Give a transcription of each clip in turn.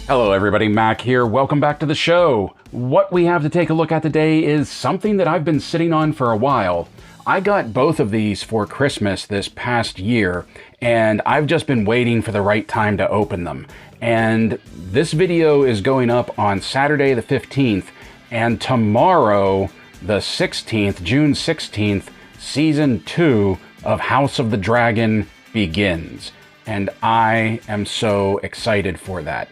Hello everybody, Mac here. Welcome back to the show. What we have to take a look at today is something that I've been sitting on for a while. I got both of these for Christmas this past year, and I've just been waiting for the right time to open them. And this video is going up on Saturday the 15th, and tomorrow, the 16th, June 16th, Season 2 of House of the Dragon begins. And I am so excited for that.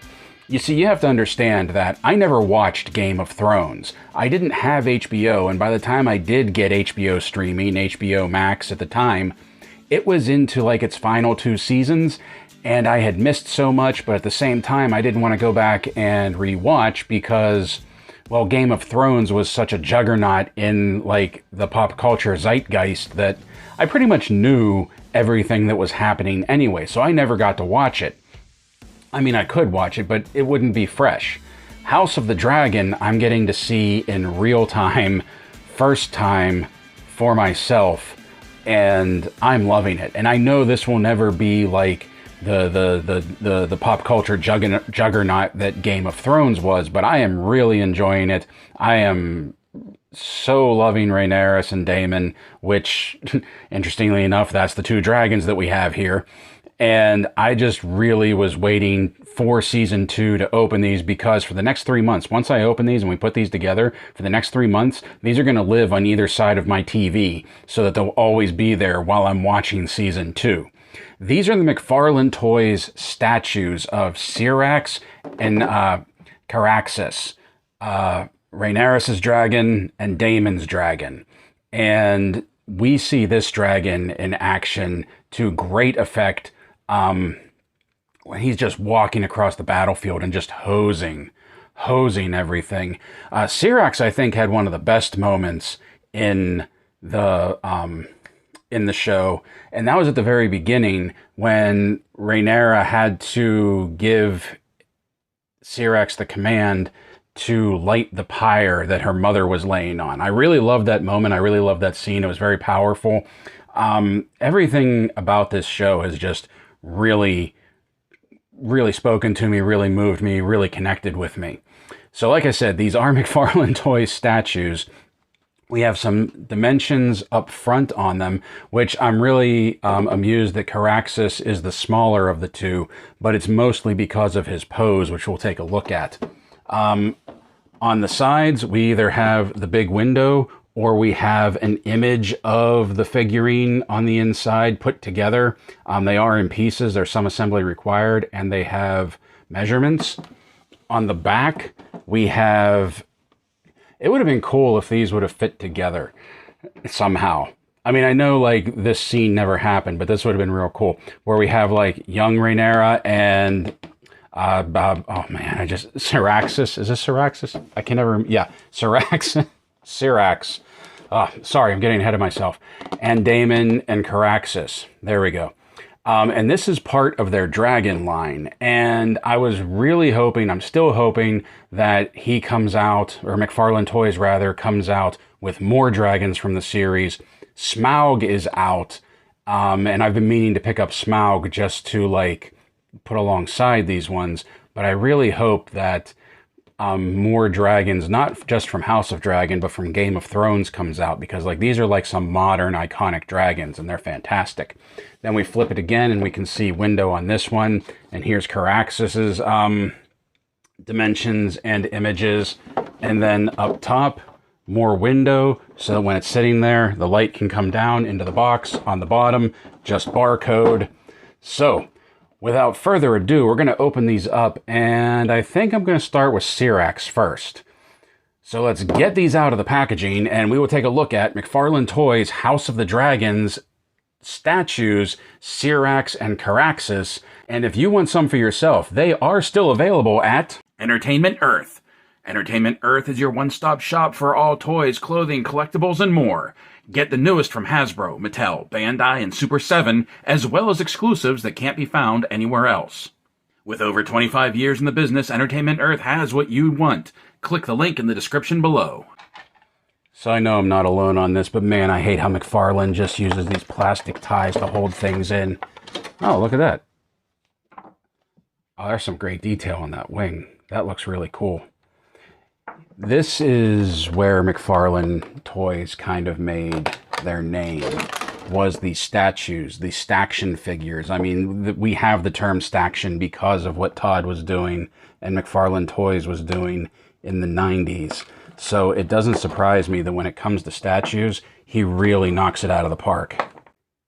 You see, you have to understand that I never watched Game of Thrones. I didn't have HBO, and by the time I did get HBO streaming, HBO Max at the time, it was into like its final 2 seasons, and I had missed so much, but at the same time, I didn't want to go back and rewatch because, well, Game of Thrones was such a juggernaut in like the pop culture zeitgeist that I pretty much knew everything that was happening anyway, so I never got to watch it. I mean, I could watch it, but it wouldn't be fresh. House of the Dragon, I'm getting to see in real time, first time for myself, and I'm loving it. And I know this will never be like the pop culture juggernaut that Game of Thrones was, but I am really enjoying it. I am so loving Rhaenyra and Daemon, which, interestingly enough, that's the 2 dragons that we have here. And I just really was waiting for Season 2 to open these because for the next 3 months, once I open these and we put these together, for the next 3 months, these are going to live on either side of my TV so that they'll always be there while I'm watching Season 2. These are the McFarlane Toys statues of Syrax and Caraxes, Rhaenyra's dragon and Daemon's dragon. And we see this dragon in action to great effect when he's just walking across the battlefield and just hosing everything. Syrax, I think, had one of the best moments in the show, and that was at the very beginning when Rhaenyra had to give Syrax the command to light the pyre that her mother was laying on. I really loved that moment. I really loved that scene. It was very powerful. Everything about this show has just really spoken to me, really moved me, really connected with me. So like I said, these are McFarlane Toys statues. We have some dimensions up front on them, which I'm really amused that Caraxes is the smaller of the 2, but it's mostly because of his pose, which we'll take a look at. On the sides, we either have the big window or we have an image of the figurine on the inside put together. They are in pieces, there's some assembly required, and they have measurements. On the back, we have... It would have been cool if these would have fit together somehow. I mean, I know like this scene never happened, but this would have been real cool. Where we have like young Rhaenyra and... oh man, Syraxes, is this Syraxes? I can never, yeah, Syrax. Sorry, I'm getting ahead of myself. And Daemon and Caraxes, there we go. And this is part of their dragon line. And I was really hoping, I'm still hoping that he comes out, or McFarlane Toys rather, comes out with more dragons from the series. Smaug is out, and I've been meaning to pick up Smaug just to like, put alongside these ones, but I really hope that more dragons, not just from House of Dragon, but from Game of Thrones comes out, because like these are like some modern iconic dragons and they're fantastic. Then we flip it again and we can see window on this one, and here's Caraxes's dimensions and images, and then up top more window so that when it's sitting there the light can come down into the box. On the bottom just barcode. So without further ado, we're going to open these up, and I think I'm going to start with Syrax first. So let's get these out of the packaging, and we will take a look at McFarlane Toys House of the Dragons statues, Syrax and Caraxes. And if you want some for yourself, they are still available at Entertainment Earth. Entertainment Earth is your one-stop shop for all toys, clothing, collectibles, and more. Get the newest from Hasbro, Mattel, Bandai, and Super 7, as well as exclusives that can't be found anywhere else. With over 25 years in the business, Entertainment Earth has what you want. Click the link in the description below. So I know I'm not alone on this, but man, I hate how McFarlane just uses these plastic ties to hold things in. Oh, look at that. Oh, there's some great detail on that wing. That looks really cool. This is where McFarlane Toys kind of made their name, was the statues, the staction figures. I mean, we have the term staction because of what Todd was doing and McFarlane Toys was doing in the 90s. So it doesn't surprise me that when it comes to statues, he really knocks it out of the park.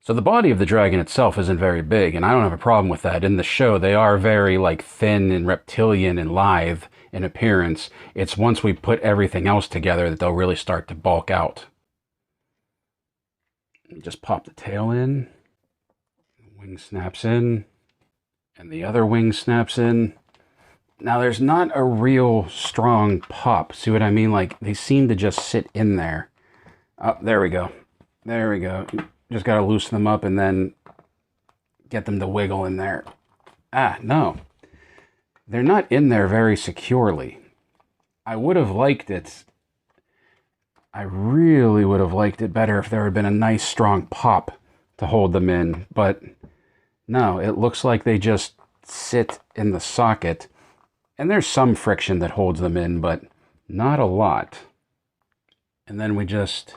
So the body of the dragon itself isn't very big, and I don't have a problem with that. In the show, they are very like thin and reptilian and lithe in appearance. It's once we put everything else together that they'll really start to bulk out. Just pop the tail in, the wing snaps in, and the other wing snaps in. Now there's not a real strong pop. See what I mean? Like they seem to just sit in there. Oh, there we go. There we go. Just got to loosen them up and then get them to wiggle in there. Ah, no. They're not in there very securely. I would have liked it. I really would have liked it better if there had been a nice strong pop to hold them in. But no, it looks like they just sit in the socket. And there's some friction that holds them in, but not a lot. And then we just...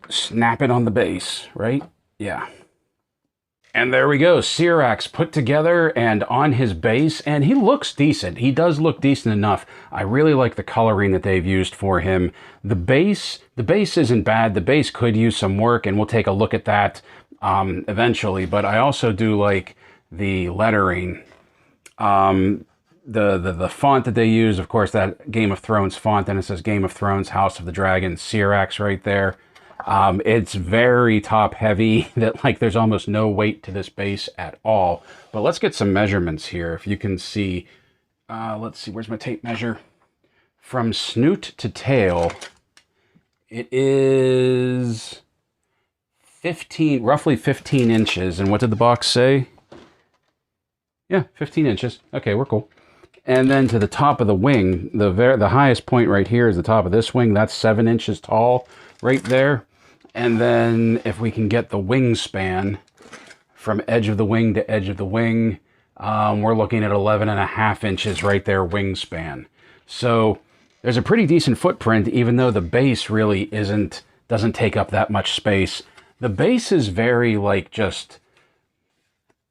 snap it on the base, right? Yeah. And there we go. Syrax put together and on his base, and he looks decent. He does look decent enough. I really like the coloring that they've used for him. The base isn't bad. The base could use some work, and we'll take a look at that eventually. But I also do like the lettering. The font that they use, of course, that Game of Thrones font, and it says Game of Thrones, House of the Dragon, Syrax right there. It's very top heavy, that like there's almost no weight to this base at all. But let's get some measurements here. If you can see, let's see, where's my tape measure? From snoot to tail, it is roughly 15 inches. And what did the box say? Yeah, 15 inches. Okay, we're cool. And then to the top of the wing, the highest point right here is the top of this wing. That's 7 inches tall right there. And then if we can get the wingspan from edge of the wing to edge of the wing, we're looking at 11.5 inches right there wingspan. So there's a pretty decent footprint, even though the base really doesn't take up that much space. The base is very like just,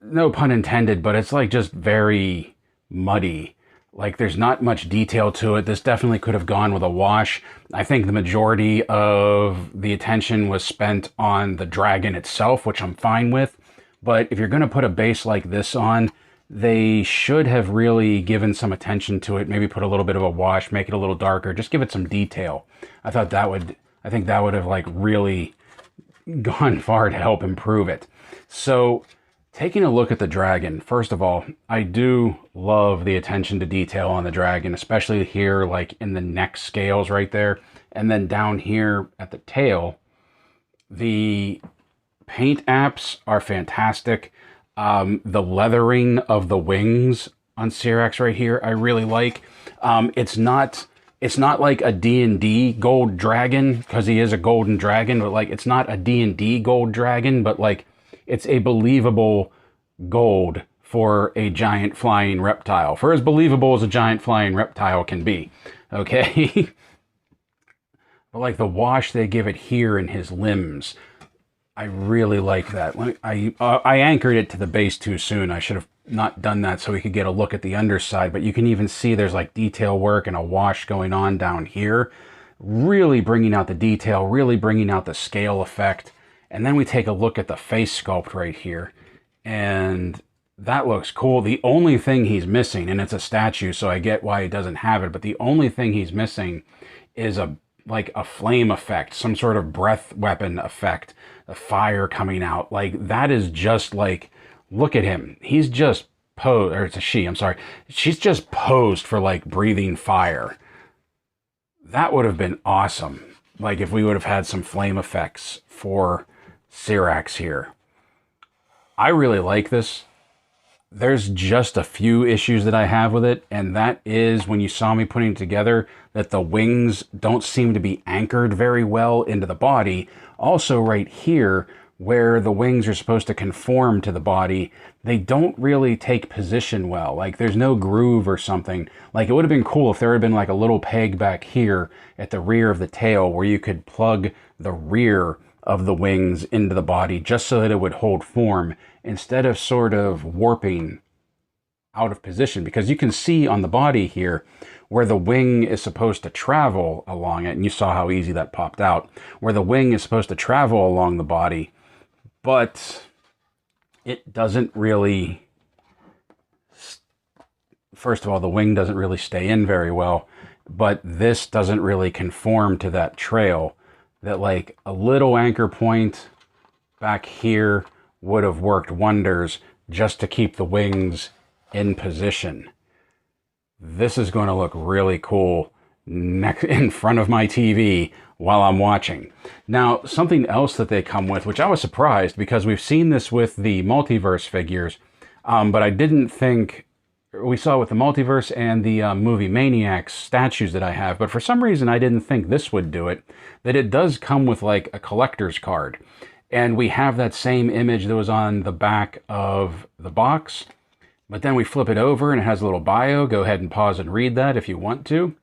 no pun intended, but it's like just very muddy. Like there's not much detail to it. This definitely could have gone with a wash. I think the majority of the attention was spent on the dragon itself, which I'm fine with. But if you're going to put a base like this on, they should have really given some attention to it. Maybe put a little bit of a wash, make it a little darker, just give it some detail. I think that would have like really gone far to help improve it. So taking a look at the dragon, first of all, I do love the attention to detail on the dragon, especially here, like in the neck scales right there. And then down here at the tail, the paint apps are fantastic. The leathering of the wings on Syrax right here, I really like. It's not like a D&D gold dragon, because he is a golden dragon, but like it's not a D&D gold dragon, but like it's a believable gold for a giant flying reptile. For as believable as a giant flying reptile can be. Okay? But like the wash they give it here in his limbs, I really like that. I anchored it to the base too soon. I should have not done that so we could get a look at the underside. But you can even see there's like detail work and a wash going on down here. Really bringing out the detail, really bringing out the scale effect. And then we take a look at the face sculpt right here. And that looks cool. The only thing he's missing, and it's a statue, so I get why he doesn't have it, but the only thing he's missing is like a flame effect, some sort of breath weapon effect, the fire coming out. Like that is just like, look at him. He's just posed, or it's a she, I'm sorry. She's just posed for like breathing fire. That would have been awesome. Like if we would have had some flame effects for Syrax here. I really like this. There's just a few issues that I have with it, and that is when you saw me putting it together, that the wings don't seem to be anchored very well into the body. Also right here, where the wings are supposed to conform to the body, they don't really take position well. Like there's no groove or something. Like it would have been cool if there had been like a little peg back here at the rear of the tail where you could plug the rear of the wings into the body just so that it would hold form instead of sort of warping out of position. Because you can see on the body here where the wing is supposed to travel along it, and you saw how easy that popped out, where the wing is supposed to travel along the body, but it doesn't really, first of all, the wing doesn't really stay in very well, but this doesn't really conform to that trail. That like a little anchor point back here would have worked wonders just to keep the wings in position. This is going to look really cool in front of my TV while I'm watching. Now, something else that they come with, which I was surprised because we've seen this with the multiverse figures, but I didn't think, we saw it with the multiverse and the movie Maniacs statues that I have, but for some reason I didn't think this would do it, that it does come with like a collector's card. And we have that same image that was on the back of the box, but then we flip it over and it has a little bio. Go ahead and pause and read that if you want to.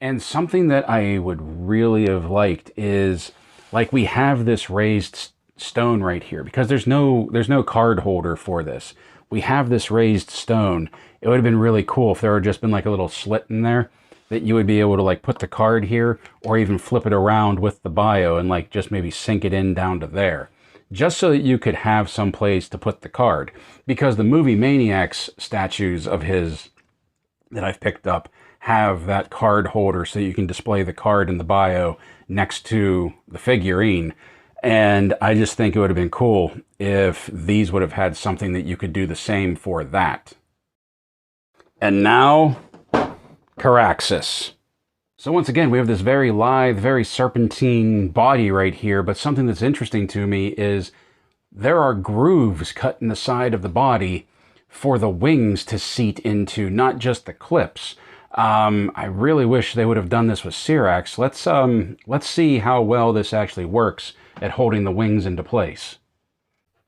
And something that I would really have liked is, like, we have this raised stone right here because there's no card holder for this. We have this raised stone. It would have been really cool if there had just been like a little slit in there that you would be able to like put the card here or even flip it around with the bio and like just maybe sink it in down to there. Just so that you could have some place to put the card. Because the movie Maniacs statues of his that I've picked up have that card holder so you can display the card in the bio next to the figurine. And I just think it would have been cool if these would have had something that you could do the same for that. And now, Caraxes. So once again, we have this very lithe, very serpentine body right here, but something that's interesting to me is there are grooves cut in the side of the body for the wings to seat into, not just the clips. I really wish they would have done this with Syrax. Let's see how well this actually works at holding the wings into place.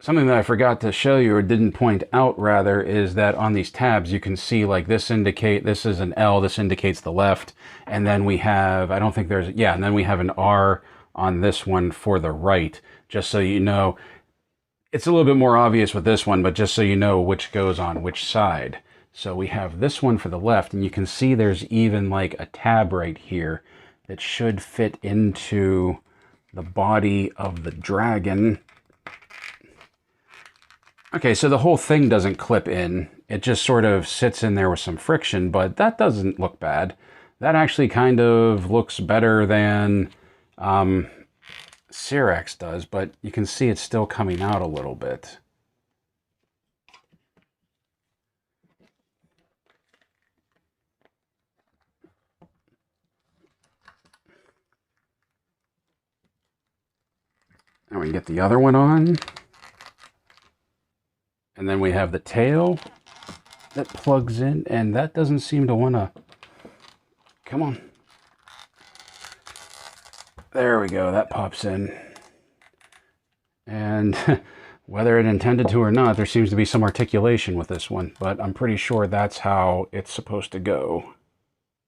Something that I forgot to show you, or didn't point out rather, is that on these tabs you can see like this is an L, this indicates the left, and then we have, I don't think there's, yeah, and then we have an R on this one for the right, just so you know. It's a little bit more obvious with this one, but just so you know which goes on which side. So we have this one for the left, and you can see there's even like a tab right here that should fit into the body of the dragon. Okay, so the whole thing doesn't clip in. It just sort of sits in there with some friction, but that doesn't look bad. That actually kind of looks better than Syrax does, but you can see it's still coming out a little bit. And we get the other one on. And then we have the tail that plugs in, and that doesn't seem to want to, come on. There we go, that pops in. And whether it intended to or not, there seems to be some articulation with this one, but I'm pretty sure that's how it's supposed to go.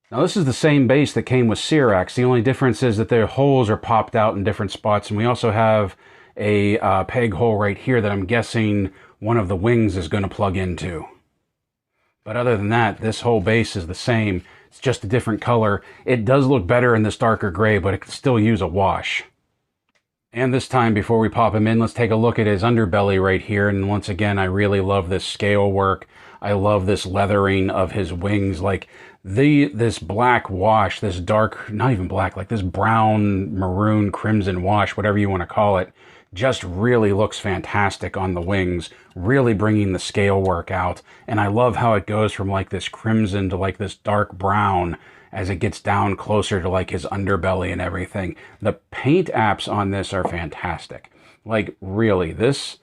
Now this is the same base that came with Syrax. The only difference is that their holes are popped out in different spots, and we also have a peg hole right here that I'm guessing one of the wings is going to plug into. But other than that, this whole base is the same. It's just a different color. It does look better in this darker gray, but it could still use a wash. And this time, before we pop him in, let's take a look at his underbelly right here. And once again, I really love this scale work. I love this leathering of his wings. Like this black wash, this dark, not even black, like this brown, maroon, crimson wash, whatever you want to call it, just really looks fantastic on the wings, really bringing the scale work out. And I love how it goes from like this crimson to like this dark brown as it gets down closer to like his underbelly and everything. The paint apps on this are fantastic. Like really, this,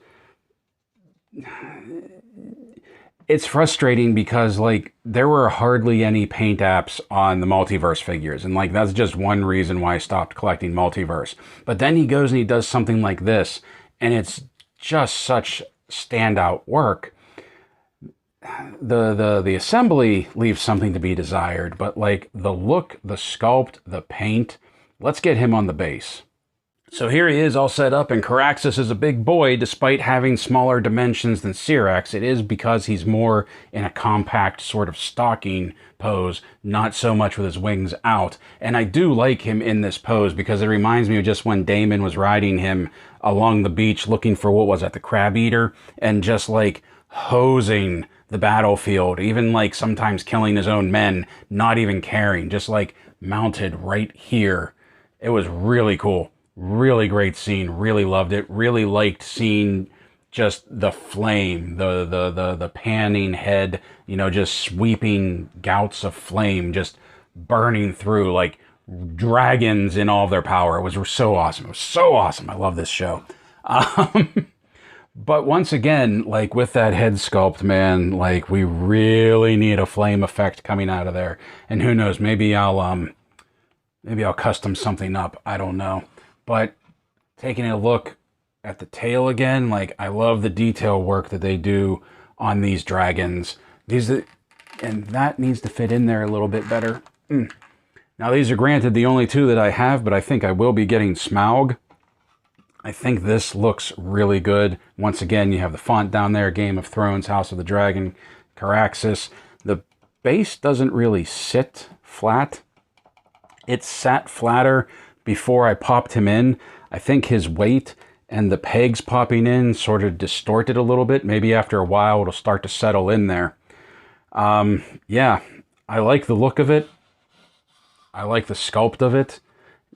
it's frustrating because like there were hardly any paint apps on the multiverse figures, and like that's just one reason why I stopped collecting multiverse. But then he goes and he does something like this, and it's just such standout work. The assembly leaves something to be desired, but like the look, the sculpt, the paint, let's get him on the base. So here he is all set up, and Caraxes is a big boy despite having smaller dimensions than Syrax. It is because he's more in a compact sort of stalking pose, not so much with his wings out. And I do like him in this pose because it reminds me of just when Daemon was riding him along the beach looking for, what was that, the crab eater, and just like hosing the battlefield, even like sometimes killing his own men, not even caring, just like mounted right here. It was really cool. Really great scene. Really loved it. Really liked seeing just the flame, the panning head, you know, just sweeping gouts of flame, just burning through like dragons in all of their power. It was so awesome. It was so awesome. I love this show. But once again, like with that head sculpt, man, like we really need a flame effect coming out of there. And who knows, maybe I'll custom something up. I don't know. But taking a look at the tail again, like I love the detail work that they do on these dragons. And that needs to fit in there a little bit better. Now these are granted the only two that I have, but I think I will be getting Smaug. I think this looks really good. Once again, you have the font down there, Game of Thrones, House of the Dragon, Caraxes. The base doesn't really sit flat. It sat flatter before I popped him in. I think his weight and the pegs popping in sort of distorted a little bit. Maybe after a while it'll start to settle in there. Yeah, I like the look of it. I like the sculpt of it.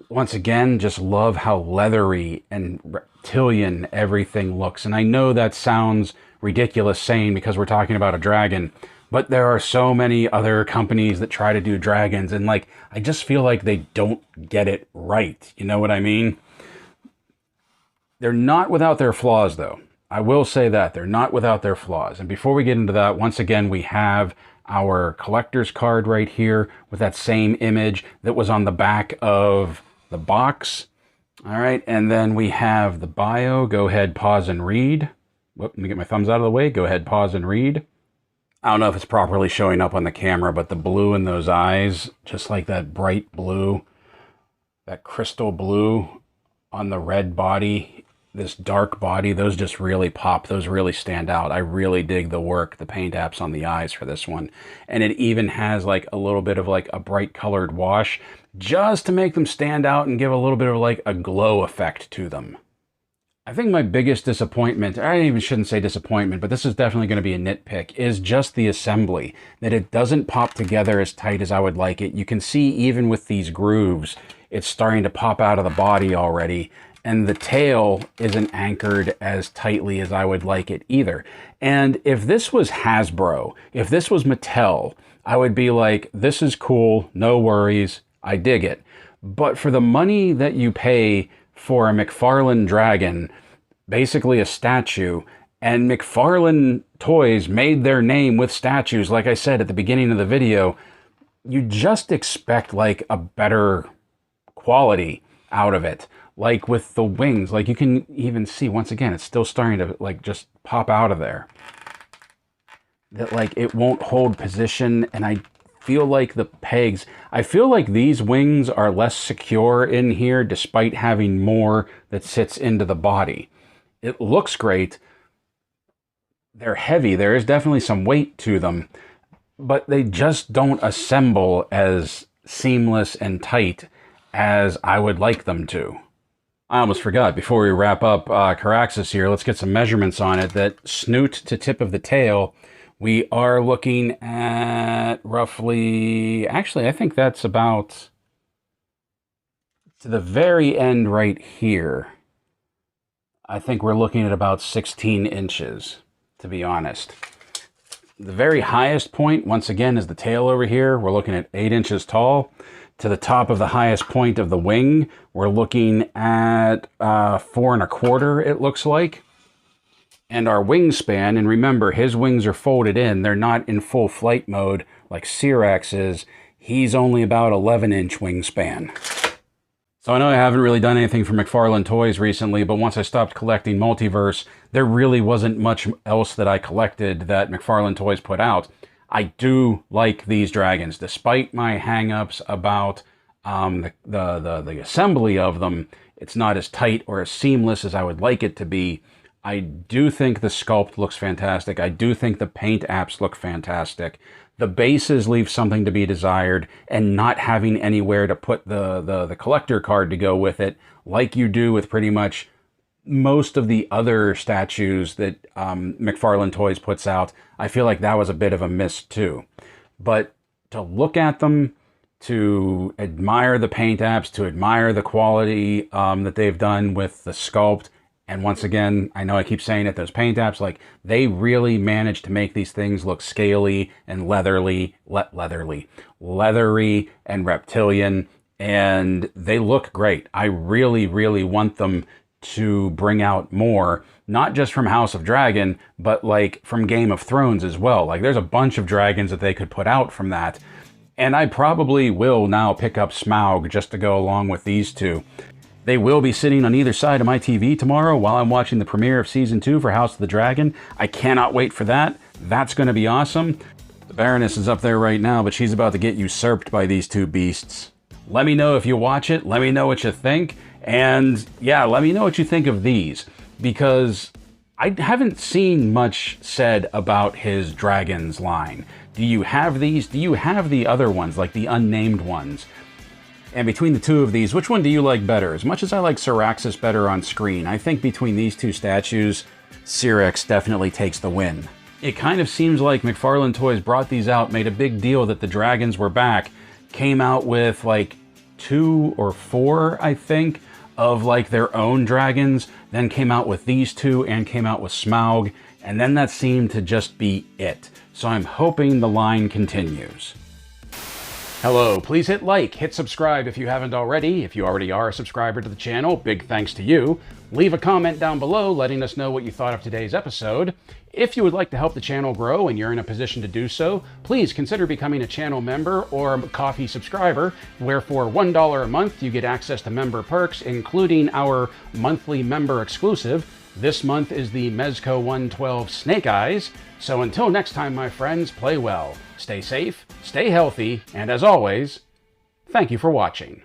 Once again, just love how leathery and reptilian everything looks. And I know that sounds ridiculous saying because we're talking about a dragon, but there are so many other companies that try to do dragons, and like I just feel like they don't get it right. You know what I mean? They're not without their flaws, though. I will say that. They're not without their flaws. And before we get into that, once again, we have our collector's card right here with that same image that was on the back of the box. All right, and then we have the bio. Go ahead, pause and read. Whoop, let me get my thumbs out of the way. Go ahead, pause and read. I don't know if it's properly showing up on the camera, but the blue in those eyes, just like that bright blue, that crystal blue on the red body, this dark body, those just really pop. Those really stand out. I really dig the work, the paint apps on the eyes for this one. And it even has like a little bit of like a bright colored wash just to make them stand out and give a little bit of like a glow effect to them. I think my biggest disappointment, I even shouldn't say disappointment, but this is definitely going to be a nitpick, is just the assembly. That it doesn't pop together as tight as I would like it. You can see even with these grooves, it's starting to pop out of the body already. And the tail isn't anchored as tightly as I would like it either. And if this was Hasbro, if this was Mattel, I would be like, this is cool, no worries, I dig it. But for the money that you pay for a McFarlane dragon, basically a statue, and McFarlane Toys made their name with statues, like I said at the beginning of the video, you just expect like a better quality out of it. Like with the wings, like you can even see, once again, it's still starting to like just pop out of there. That like it won't hold position, and I feel like the pegs, I feel like these wings are less secure in here despite having more that sits into the body. It looks great. They're heavy. There is definitely some weight to them, but they just don't assemble as seamless and tight as I would like them to. I almost forgot, before we wrap up Caraxes here, let's get some measurements on it. That snoot to tip of the tail, we are looking at roughly, actually I think that's about to the very end right here. I think we're looking at about 16 inches, to be honest. The very highest point, once again, is the tail over here. We're looking at 8 inches tall. To the top of the highest point of the wing, we're looking at 4 1/4, it looks like. And our wingspan, and remember, his wings are folded in. They're not in full flight mode like Syrax is. He's only about 11-inch wingspan. So I know I haven't really done anything for McFarlane Toys recently, but once I stopped collecting Multiverse, there really wasn't much else that I collected that McFarlane Toys put out. I do like these dragons, despite my hang-ups about the assembly of them. It's not as tight or as seamless as I would like it to be. I do think the sculpt looks fantastic. I do think the paint apps look fantastic. The bases leave something to be desired, and not having anywhere to put the collector card to go with it, like you do with pretty much most of the other statues that McFarlane Toys puts out, I feel like that was a bit of a miss too. But to look at them, to admire the paint apps, to admire the quality that they've done with the sculpt, and once again, I know I keep saying it, those paint apps, like, they really managed to make these things look scaly and leathery and reptilian, and they look great. I really, really want them to bring out more, not just from House of Dragon, but like from Game of Thrones as well. Like, there's a bunch of dragons that they could put out from that. And I probably will now pick up Smaug just to go along with these two. They will be sitting on either side of my TV tomorrow while I'm watching the premiere of Season 2 for House of the Dragon. I cannot wait for that. That's going to be awesome. The Baroness is up there right now, but she's about to get usurped by these two beasts. Let me know if you watch it. Let me know what you think. And yeah, let me know what you think of these, because I haven't seen much said about his dragons line. Do you have these? Do you have the other ones, like the unnamed ones? And between the two of these, which one do you like better? As much as I like Syraxes better on screen, I think between these two statues, Syrax definitely takes the win. It kind of seems like McFarlane Toys brought these out, made a big deal that the dragons were back, came out with like 2 or 4, I think, of like their own dragons, then came out with these two and came out with Smaug, and then that seemed to just be it. So I'm hoping the line continues. Hello, please hit like, hit subscribe if you haven't already. If you already are a subscriber to the channel, big thanks to you. Leave a comment down below letting us know what you thought of today's episode. If you would like to help the channel grow and you're in a position to do so, please consider becoming a channel member or a coffee subscriber, where for $1 a month you get access to member perks, including our monthly member exclusive. This month is the Mezco 112 Snake Eyes. So until next time, my friends, play well, stay safe, stay healthy, and as always, thank you for watching.